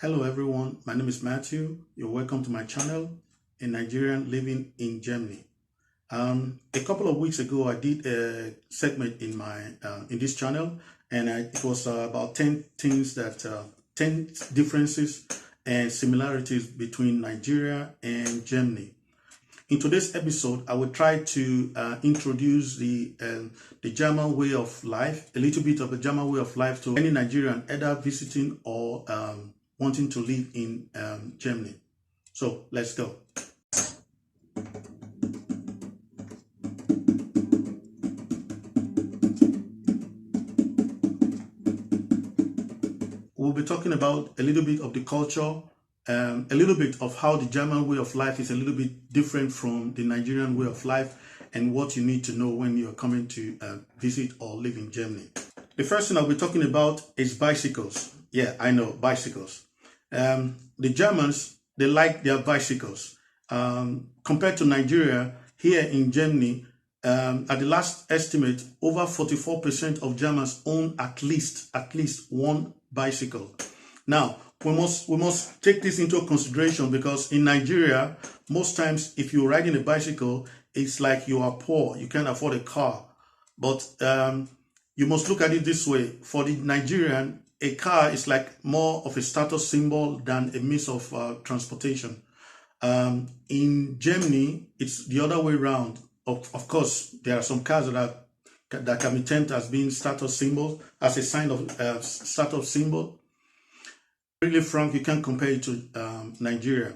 Hello everyone, my name is Matthew. You're welcome to my channel, A Nigerian Living in Germany. A couple of weeks ago, I did a segment in this channel, and it was about 10 things 10 differences and similarities between Nigeria and Germany. In today's episode, I will try to introduce the German way of life, a little bit of the German way of life to any Nigerian either visiting or wanting to live in Germany. So let's go. We'll be talking about a little bit of the culture, a little bit of how the German way of life is a little bit different from the Nigerian way of life, and what you need to know when you're coming to visit or live in Germany. The first thing I'll be talking about is bicycles. Yeah, I know, bicycles. The Germans, they like their bicycles. Compared to Nigeria, here in Germany, at the last estimate, over 44% of Germans own at least one bicycle. Now, we must take this into consideration, because in Nigeria, most times if you're riding a bicycle, it's like you are poor, you can't afford a car. But you must look at it this way. For the Nigerian, a car is like more of a status symbol than a means of transportation. In Germany, it's the other way around. Of course, there are some cars that can be termed as being status symbols, as a sign of status symbol. Really frank, you can't compare it to Nigeria.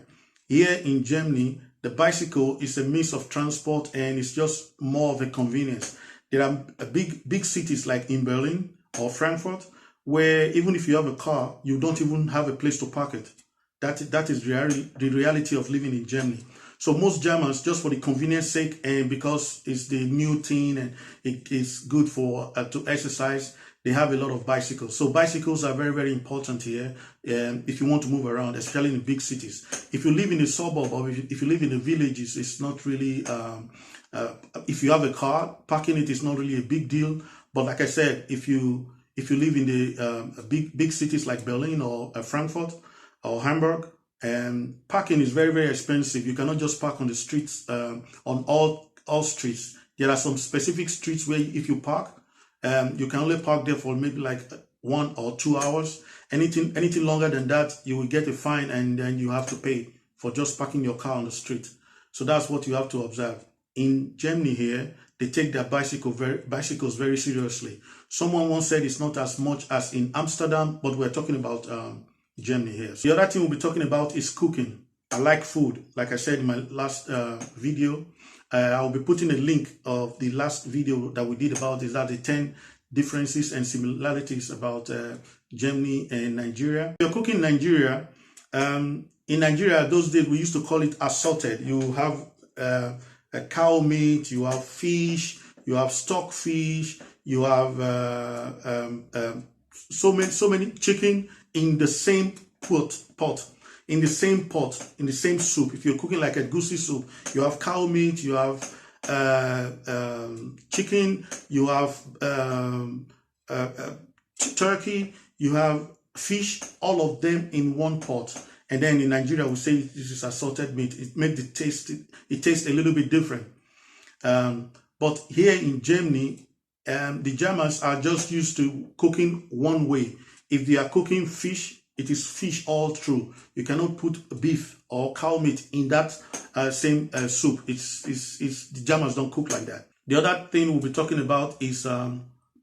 Here in Germany, the bicycle is a means of transport, and it's just more of a convenience. There are big cities like in Berlin or Frankfurt, where even if you have a car, you don't even have a place to park it. That is the reality of living in Germany. So most Germans, just for the convenience sake, and because it's the new thing and it is good for to exercise, they have a lot of bicycles. So bicycles are very, very important here if you want to move around, especially in big cities. If you live in a suburb or if you live in the villages, it's not really, if you have a car, parking it is not really a big deal. But like I said, if you live in the big cities like Berlin or Frankfurt or Hamburg, parking is very, very expensive. You cannot just park on the streets, on all streets. There are some specific streets where if you park, you can only park there for maybe like 1 or 2 hours. Anything longer than that, you will get a fine, and then you have to pay for just parking your car on the street. So that's what you have to observe. In Germany here, they take their bicycles very seriously. Someone once said it's not as much as in Amsterdam, but we're talking about Germany here. So the other thing we'll be talking about is cooking. I like food. Like I said in my last video, I'll be putting a link of the last video that we did about is that the 10 differences and similarities about Germany and Nigeria. If you're cooking in Nigeria, those days we used to call it assorted. You have a cow meat, you have fish, you have stock fish, you have so many chicken in the same pot, in the same soup. If you're cooking like a goosey soup, you have cow meat, you have chicken, you have turkey, you have fish, all of them in one pot. And then in Nigeria, we say this is assorted meat. It makes it taste a little bit different. But here in Germany, the Germans are just used to cooking one way. If they are cooking fish, it is fish all through. You cannot put beef or cow meat in that same soup. The Germans don't cook like that. The other thing we'll be talking about is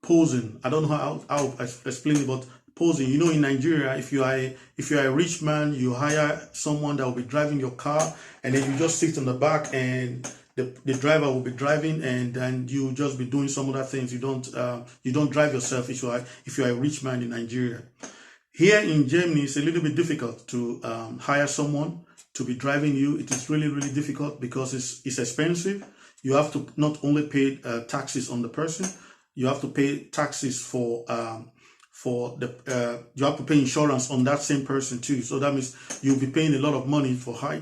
posing. I don't know how I'll explain it, but posing. You know, in Nigeria, if you are a rich man, you hire someone that will be driving your car, and then you just sit on the back, and the driver will be driving, and then you just be doing some other things. You don't drive yourself if you are a rich man in Nigeria. Here in Germany, it's a little bit difficult to hire someone to be driving you. It is really, really difficult because it's expensive. You have to not only pay taxes on the person, you have to pay taxes you have to pay insurance on that same person too. So that means you'll be paying a lot of money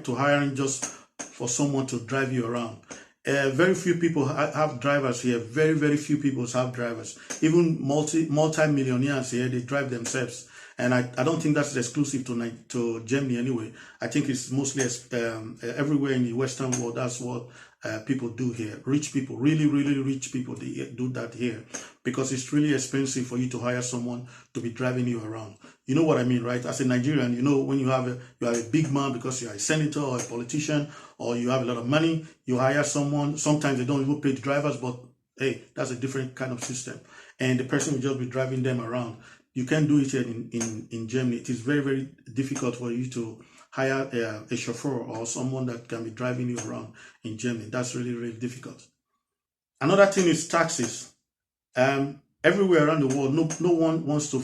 to hiring just for someone to drive you around. Very few people have drivers here. Very, very few people have drivers. Even multi-millionaires here, they drive themselves. And I don't think that's exclusive to Germany anyway. I think it's mostly everywhere in the Western world. That's what people do here. Rich people, really, really rich people, they do that here because it's really expensive for you to hire someone to be driving you around. You know what I mean, right? As a Nigerian, you know, when you are a big man because you are a senator or a politician or you have a lot of money, you hire someone. Sometimes they don't even pay the drivers, but hey, that's a different kind of system. And the person will just be driving them around. You can't do it here in Germany. It is very, very difficult for you to hire a chauffeur or someone that can be driving you around in Germany. That's really, really difficult. Another thing is taxes. Everywhere around the world, no one wants to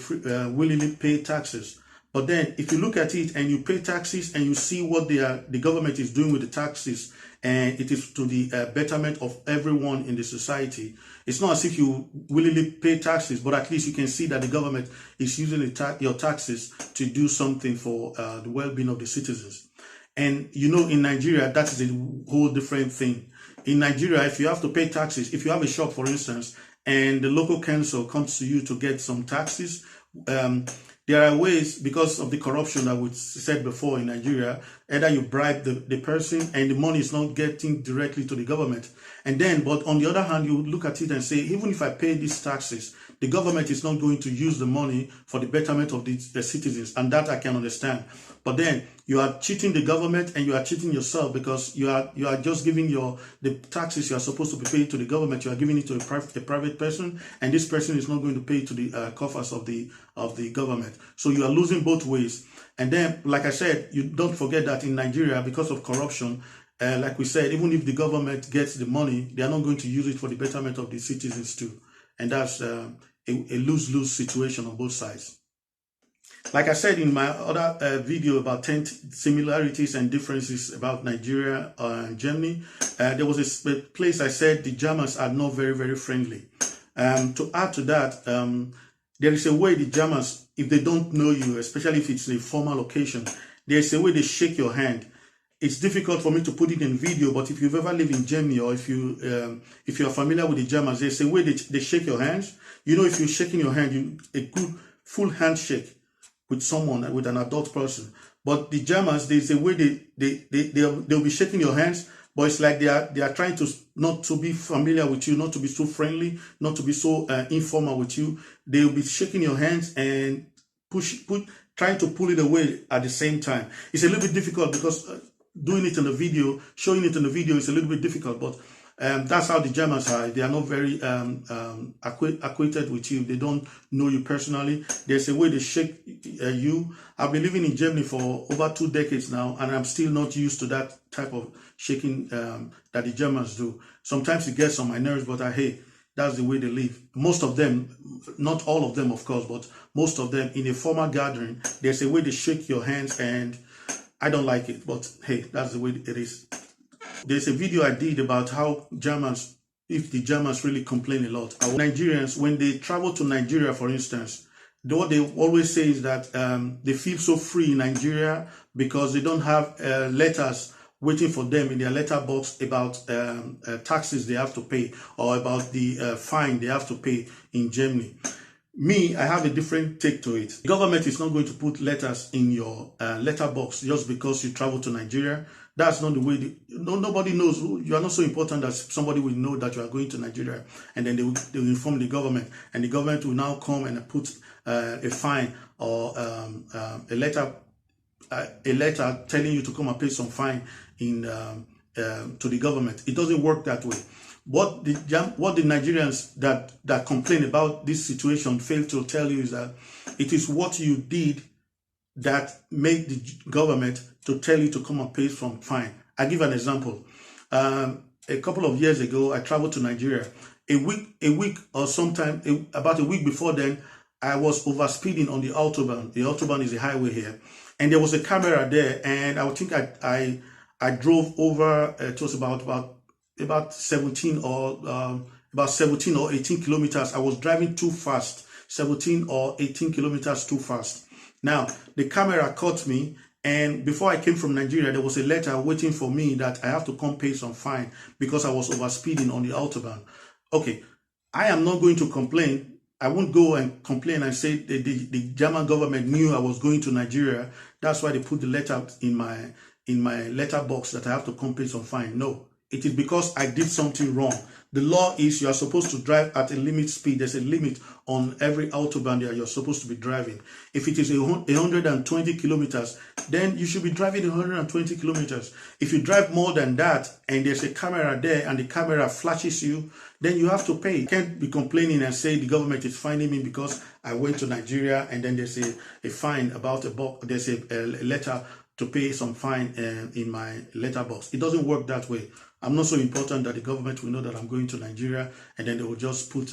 willingly pay taxes. But then if you look at it and you pay taxes and you see what the government is doing with the taxes, and it is to the betterment of everyone in the society, it's not as if you willingly pay taxes, but at least you can see that the government is using your taxes to do something for the well-being of the citizens. And you know, in Nigeria, that is a whole different thing. In Nigeria, if you have to pay taxes, if you have a shop, for instance, and the local council comes to you to get some taxes, there are ways, because of the corruption that we said before in Nigeria, either you bribe the person and the money is not getting directly to the government. And then, but on the other hand, you look at it and say, even if I pay these taxes, the government is not going to use the money for the betterment of the citizens. And that I can understand. But then you are cheating the government and you are cheating yourself, because you are just giving the taxes you are supposed to be paid to the government. You are giving it to a private person, and this person is not going to pay to the coffers of the government. So you are losing both ways. And then, like I said, you don't forget that in Nigeria, because of corruption, like we said, even if the government gets the money, they are not going to use it for the betterment of the citizens too. And that's a lose-lose situation on both sides. Like I said in my other video about 10 similarities and differences about Nigeria and Germany, there was a place I said the Germans are not very, very friendly. To add to that, there is a way the Germans, if they don't know you, especially if it's a formal occasion, there's a way they shake your hand. It's difficult for me to put it in video, but if you've ever lived in Germany, or if you're familiar with the Germans, there's a way they shake your hands. You know, if you're shaking your hand, a good full handshake with someone, with an adult person. But the Germans, there's a way they'll be shaking your hands, but it's like they are trying to not to be familiar with you, not to be so friendly, not to be so informal with you. They'll be shaking your hands and trying to pull it away at the same time. It's a little bit difficult because doing it in the video, showing it in the video is a little bit difficult, but that's how the Germans are. They are not very acquainted with you. They don't know you personally. There's a way they shake you. I've been living in Germany for over 2 decades now, and I'm still not used to that type of shaking that the Germans do. Sometimes it gets on my nerves, but hey, that's the way they live. Most of them, not all of them, of course, but most of them, in a formal gathering, there's a way they shake your hands, and I don't like it, but hey, that's the way it is. There's a video I did about how Germans, if the Germans really complain a lot. Nigerians, when they travel to Nigeria, for instance, what they always say is that they feel so free in Nigeria because they don't have letters waiting for them in their letterbox about taxes they have to pay, or about the fine they have to pay in Germany. Me, I have a different take to it. The government is not going to put letters in your letterbox just because you travel to Nigeria. That's not the way. Nobody knows. You are not so important that somebody will know that you are going to Nigeria, and then they will inform the government, and the government will now come and put a fine or a letter telling you to come and pay some fine to the government. It doesn't work that way. What the Nigerians that complain about this situation fail to tell you is that it is what you did that made the government to tell you to come and pay some fine. I give an example. A couple of years ago, I traveled to Nigeria. A week or sometime, about a week before then, I was overspeeding on the Autobahn. The Autobahn is a highway here. And there was a camera there, and I think I drove over, it was about 17 or 18 kilometers. I was driving too fast, 17 or 18 kilometers too fast. Now, the camera caught me, and before I came from Nigeria, there was a letter waiting for me that I have to come pay some fine because I was overspeeding on the Autobahn. Okay, I am not going to complain. I won't go and complain and say the German government knew I was going to Nigeria. That's why they put the letter in my letterbox that I have to come pay some fine. No, it is because I did something wrong. The law is you are supposed to drive at a limit speed. There's a limit on every autobahn that you're supposed to be driving. If it is 120 kilometers, then you should be driving 120 kilometers. If you drive more than that and there's a camera there and the camera flashes you, then you have to pay. You can't be complaining and say the government is fining me because I went to Nigeria and then there's a fine about a box. There's a letter to pay some fine in my letterbox. It doesn't work that way. I'm not so important that the government will know that I'm going to Nigeria and then they will just put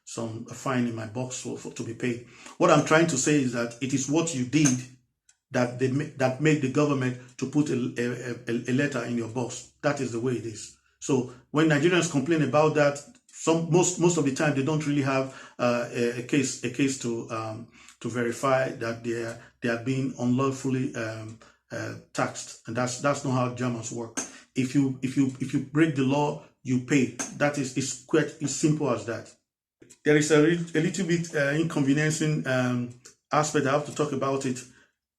some fine in my box to be paid. What I'm trying to say is that it is what you did that that made the government to put a letter in your box. That is the way it is. So when Nigerians complain about that, most of the time they don't really have a case to verify that they are being unlawfully taxed, and that's not how Germans work. If you break the law, you pay. That is, it's quite as simple as that. There is a little bit inconveniencing aspect. I have to talk about it.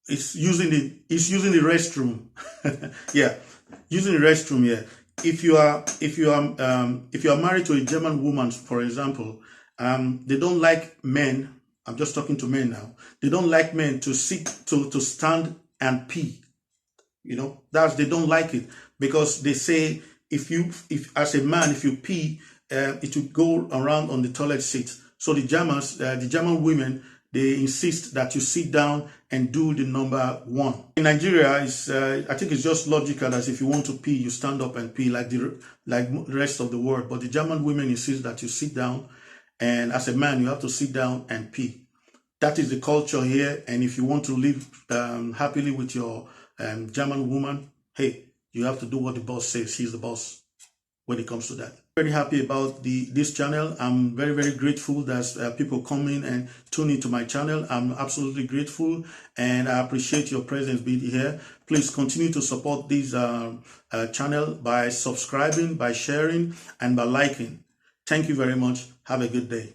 It's using the restroom. Yeah, using the restroom. Yeah. If you are married to a German woman, for example, they don't like men. I'm just talking to men now. They don't like men to stand and pee. You know, they don't like it because they say if as a man, if you pee, it will go around on the toilet seat. So the German women, they insist that you sit down and do the number one. In Nigeria, I think it's just logical as if you want to pee, you stand up and pee like the rest of the world. But the German women insist that you sit down, and as a man, you have to sit down and pee. That is the culture here. And if you want to live happily with your German woman, hey, you have to do what the boss says. He's the boss when it comes to that. Very happy about this channel. I'm very, very grateful that people come in and tune into my channel. I'm absolutely grateful and I appreciate your presence being here. Please continue to support this channel by subscribing, by sharing, and by liking. Thank you very much. Have a good day.